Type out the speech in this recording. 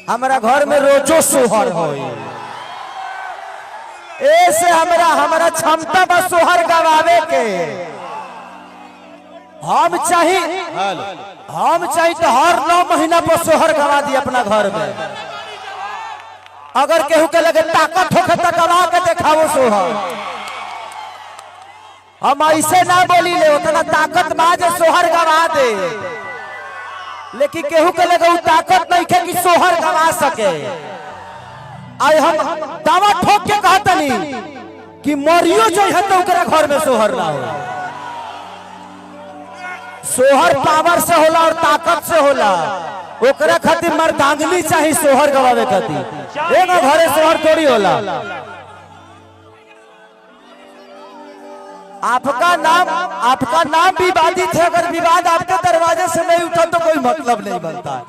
हमारा घर में रोजो सोहर हो, ऐसे हमारा क्षमता बस सोहर गवावे के। हम चाहिए तो हर 9 महीना पर सोहर गवा दी अपना घर में। अगर केहू के लगे ताकत होके तो गवा के दिखाओ सोहर। हम ऐसे ना बोली ले उतना ताकत बाज सोहर गवा दे, लेकिन केहू के लगे ताकत नहीं है कि सोहर गवा सके। आज हम दावा ठोक के कहतनी कि मरियो जो है तो घर में सोहर ना हो। सोहर पावर से होला और ताकत से होला, ओकरा खातिर मर्दांगनी चाहिए सोहर गवावे खातिर। एगो घरे सोहर थोड़ी होला। आपका नाम विवादित है, अगर विवाद आपके दरवाजे से नहीं उठा तो कोई मतलब नहीं बनता।